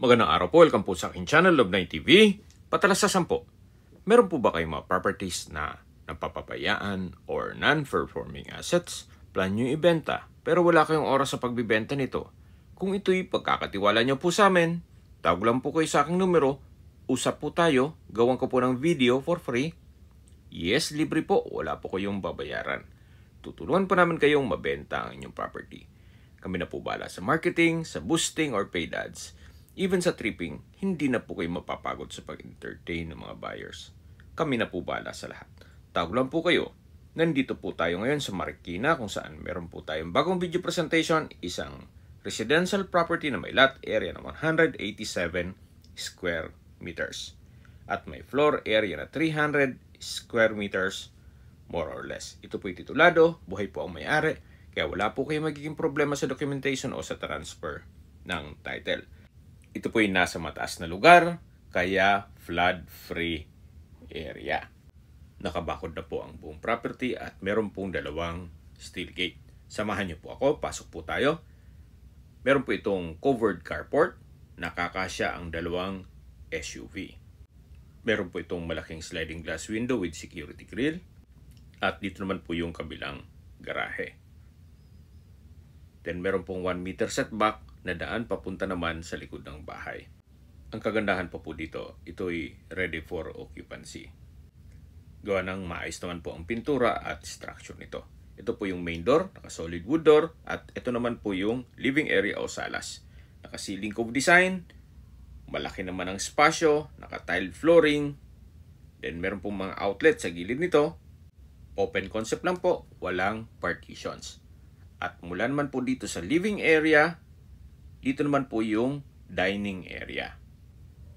Magandang araw po, welcome po sa aking channel, Love9 TV. Patalasasan po, meron po ba kayong mga properties na napapabayaan or non-performing assets? Plan nyo ibenta, pero wala kayong oras sa pagbibenta nito. Kung ito'y pagkakatiwala nyo po sa amin, tawag lang po kayo sa aking numero, usap po tayo, gawan ko po ng video for free. Yes, libre po, wala po kayong babayaran. Tutulungan po namin kayong mabenta ang inyong property. Kami na po bala sa marketing, sa boosting or paid ads. Even sa tripping, hindi na po kayo mapapagod sa pag-entertain ng mga buyers. Kami na po bala sa lahat. Tawag lang po kayo. Nandito po tayo ngayon sa Marikina kung saan meron po tayong bagong video presentation, isang residential property na may lot area na 187 square meters. At may floor area na 300 square meters more or less. Ito po'y titulado, buhay po ang may-ari, kaya wala po kayo magiging problema sa documentation o sa transfer ng title. Ito po yung nasa mataas na lugar, kaya flood-free area. Nakabakod na po ang buong property at meron pong dalawang steel gate. Samahan niyo po ako, pasok po tayo. Meron po itong covered carport, nakakasya ang dalawang SUV. Meron po itong malaking sliding glass window with security grill. At dito naman po yung kabilang garahe. Then meron pong 1 meter setback na daan papunta naman sa likod ng bahay. Ang kagandahan pa po dito, ito'y ready for occupancy. Gawa ng maayos naman po ang pintura at structure nito. Ito po yung main door, naka-solid wood door, at ito naman po yung living area o salas. Naka-ceiling cove design, malaki naman ang spasyo, naka-tiled flooring, then meron pong mga outlet sa gilid nito. Open concept lang po, walang partitions. At mula naman po dito sa living area, dito naman po yung dining area.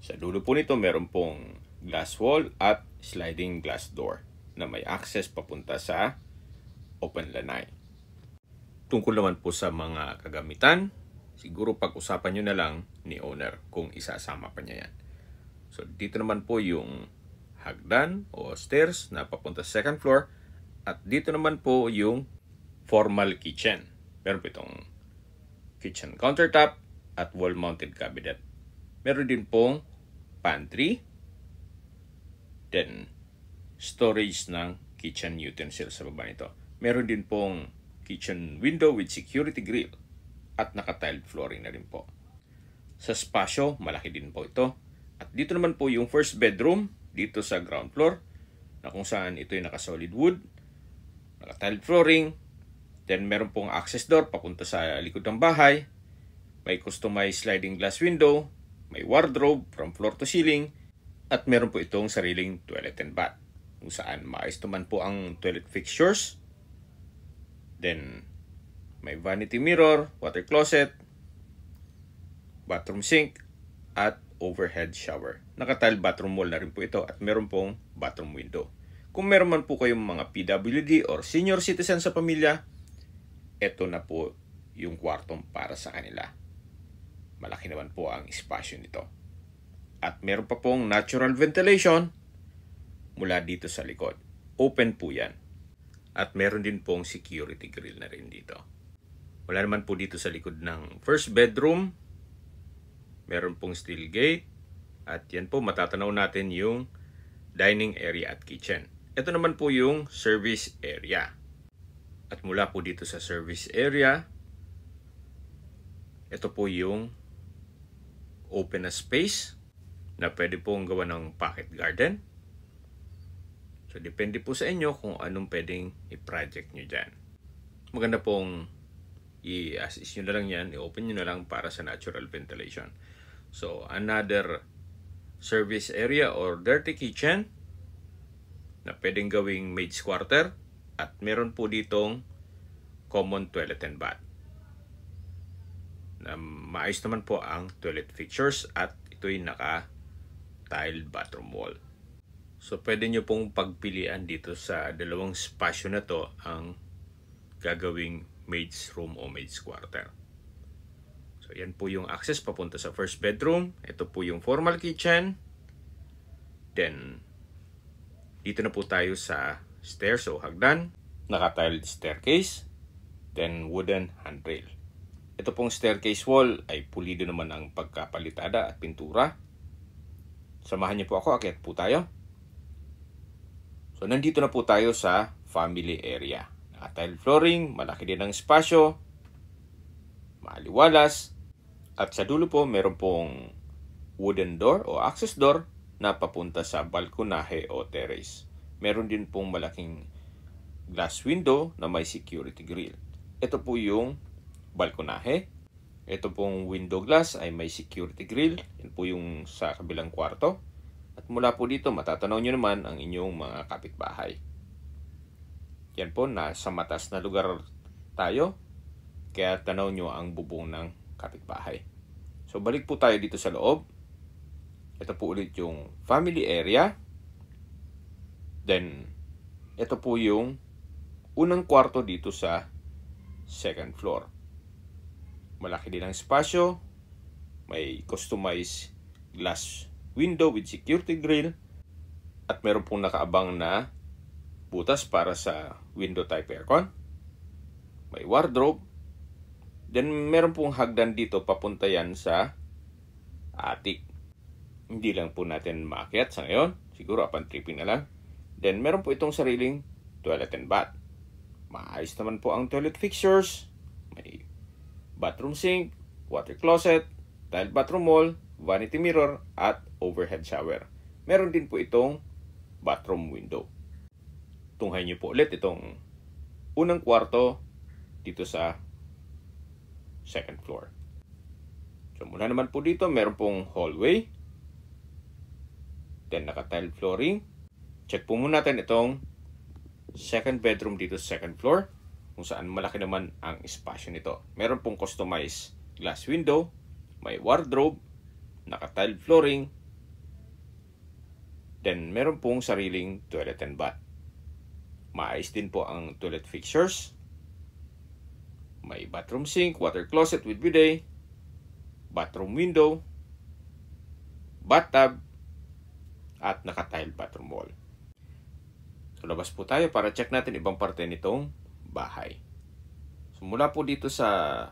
Sa dulo po nito, meron pong glass wall at sliding glass door na may access papunta sa open lanai. Tungkol naman po sa mga kagamitan, siguro pag-usapan nyo na lang ni owner kung isasama pa niya yan. So dito naman po yung hagdan o stairs na papunta sa second floor at dito naman po yung formal kitchen. Meron po itong kitchen countertop at wall-mounted cabinet. Meron din pong pantry, then storage ng kitchen utensils sa baba nito. Meron din pong kitchen window with security grill at naka-tiled flooring na rin po. Sa spasyo, malaki din po ito. At dito naman po yung first bedroom dito sa ground floor na kung saan ito yung naka-solid wood, naka-tiled flooring. Then meron pong access door papunta sa likod ng bahay. May customized sliding glass window, may wardrobe from floor to ceiling, at meron po itong sariling toilet and bath kung saan maayos naman po ang toilet fixtures. Then may vanity mirror, water closet, bathroom sink, at overhead shower. Naka-tile bathroom wall na rin po ito at meron pong bathroom window. Kung meron man po kayong mga PWD or senior citizen sa pamilya, ito na po yung kwartong para sa kanila. Malaki naman po ang espasyo nito. At meron pa pong natural ventilation mula dito sa likod. Open po yan. At meron din pong security grill na rin dito. Wala naman po dito sa likod ng first bedroom. Meron pong steel gate. At yan po matatanaw natin yung dining area at kitchen. Ito naman po yung service area. At mula po dito sa service area, ito po yung open na space na pwede pong gawa ng pocket garden. So, depende po sa inyo kung anong pwedeng i-project nyo dyan. Maganda pong i-assist nyo na lang yan, i-open nyo na lang para sa natural ventilation. So, another service area or dirty kitchen na pwedeng gawing maid's quarter. At meron po ditong common toilet and bath. Maayos naman po ang toilet fixtures at ito'y naka-tiled bathroom wall. So pwede nyo pong pagpilian dito sa dalawang spasyo na to ang gagawing maid's room o maid's quarter. So yan po yung access papunta sa first bedroom. Ito po yung formal kitchen. Then dito na po tayo sa stairs o hagdan, naka-tiled staircase, then wooden handrail. Ito pong staircase wall ay pulido naman ang pagkapalitada at pintura. Samahan niyo po ako, akyat po tayo. So nandito na po tayo sa family area. Naka-tile flooring, malaki din ang espasyo, maaliwalas, at sa dulo po meron pong wooden door o access door na papunta sa balkonahe o terrace. Meron din pong malaking glass window na may security grill. Ito po yung balkonahe. Ito pong window glass ay may security grill. Yan po yung sa kabilang kwarto. At mula po dito, matatanaw nyo naman ang inyong mga kapitbahay. Yan po, nasa matas na lugar tayo. Kaya tanaw nyo ang bubong ng kapitbahay. So, balik po tayo dito sa loob. Ito po ulit yung family area. Then, ito po yung unang kwarto dito sa second floor. Malaki din ang espasyo. May customized glass window with security grill. At meron pong nakaabang na butas para sa window type aircon. May wardrobe. Then meron pong hagdan dito papunta yan sa attic. Hindi lang po natin maakyat sa ngayon. Siguro upon tripping na lang. Then meron po itong sariling toilet and bath. Maayos naman po ang toilet fixtures. May bathroom sink, water closet, tile bathroom wall, vanity mirror, at overhead shower. Meron din po itong bathroom window. Tunghayin niyo po ulit itong unang kwarto dito sa second floor. So mula naman po dito, meron pong hallway. Then naka-tile flooring. Check po muna natin itong second bedroom dito sa second floor, kung saan malaki naman ang espasyo nito. Meron pong customized glass window, may wardrobe, naka-tile flooring, then meron pong sariling toilet and bath. Maayos din po ang toilet fixtures. May bathroom sink, water closet with bidet, bathroom window, bathtub, at naka-tile bathroom wall. So labas po tayo para check natin ibang parte nitong bahay. So mula po dito sa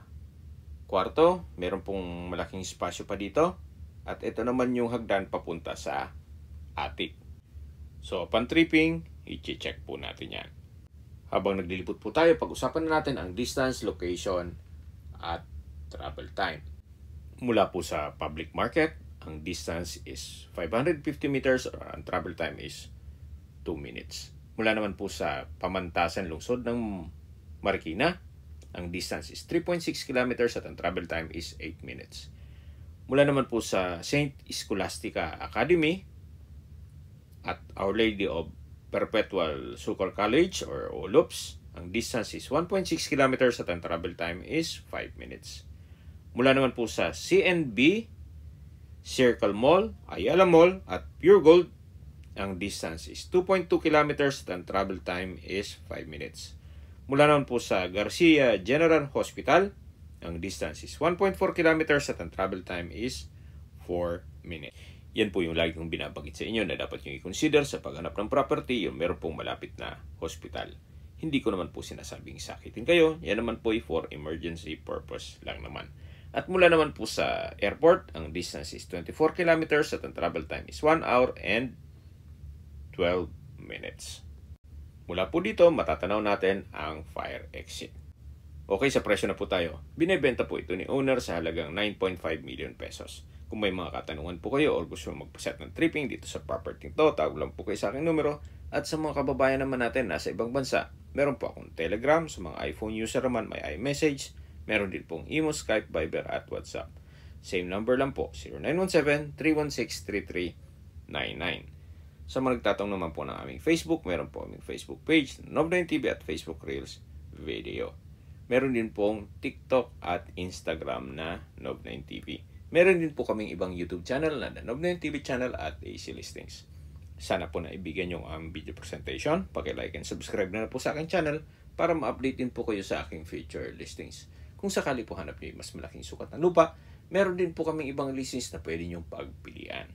kwarto, meron pong malaking espasyo pa dito. At ito naman yung hagdan papunta sa attic. So upon tripping, i-check po natin yan. Habang naglilipot po tayo, pag-usapan na natin ang distance, location, at travel time. Mula po sa public market, ang distance is 550 meters or ang travel time is 2 minutes. Mula naman po sa Pamantasan, lungsod ng Marikina, ang distance is 3.6 kilometers at ang travel time is 8 minutes. Mula naman po sa St. Scholastica Academy at Our Lady of Perpetual Succor College or OLUPS, ang distance is 1.6 kilometers at ang travel time is 5 minutes. Mula naman po sa CNB, Circle Mall, Ayala Mall at Pure Gold, ang distance is 2.2 kilometers at ang travel time is 5 minutes. Mula naman po sa Garcia General Hospital, ang distance is 1.4 kilometers at ang travel time is 4 minutes. Yan po yung lagi kong binabagit sa inyo na dapat nyo i-consider sa paghanap ng property, yung meron pong malapit na hospital. Hindi ko naman po sinasabing sakitin kayo, yan naman po for emergency purpose lang naman. At mula naman po sa airport, ang distance is 24 kilometers at ang travel time is 1 hour and 12 minutes. Mula po dito, matatanaw natin ang fire exit. Okay, sa presyo na po tayo. Binebenta po ito ni owner sa halagang 9.5 million pesos. Kung may mga katanungan po kayo o gusto magpaset ng tripping dito sa property to, tawag lang po kayo sa aking numero. At sa mga kababayan naman natin nasa ibang bansa, meron po akong Telegram. Sa mga iPhone user naman, may iMessage. Meron din pong Imo, Skype, Viber at WhatsApp. Same number lang po, 0917-316-3399. Sa mga nagtatanong naman po ng aming Facebook, meron po aming Facebook page, Nob9TV at Facebook Reels Video. Meron din pong TikTok at Instagram na Nob9TV. Meron din po kaming ibang YouTube channel na Nob9TV channel at AC Listings. Sana po naibigan yung aming video presentation. Paki-like and subscribe na po sa aking channel para ma-update din po kayo sa aking future listings. Kung sakali po hanap niyo mas malaking sukat na lupa, meron din po kaming ibang listings na pwede niyong pagpilian.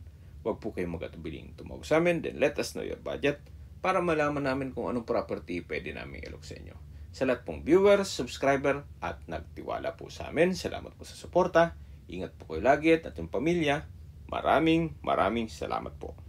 Huwag po kayong mag-atubiling tumawag sa amin, then let us know your budget para malaman namin kung anong property pwede namin ilok sa inyo. Sa lahat pong viewers, subscriber at nagtiwala po sa amin, salamat po sa suporta. Ingat po kayo lagi at ating pamilya. Maraming salamat po.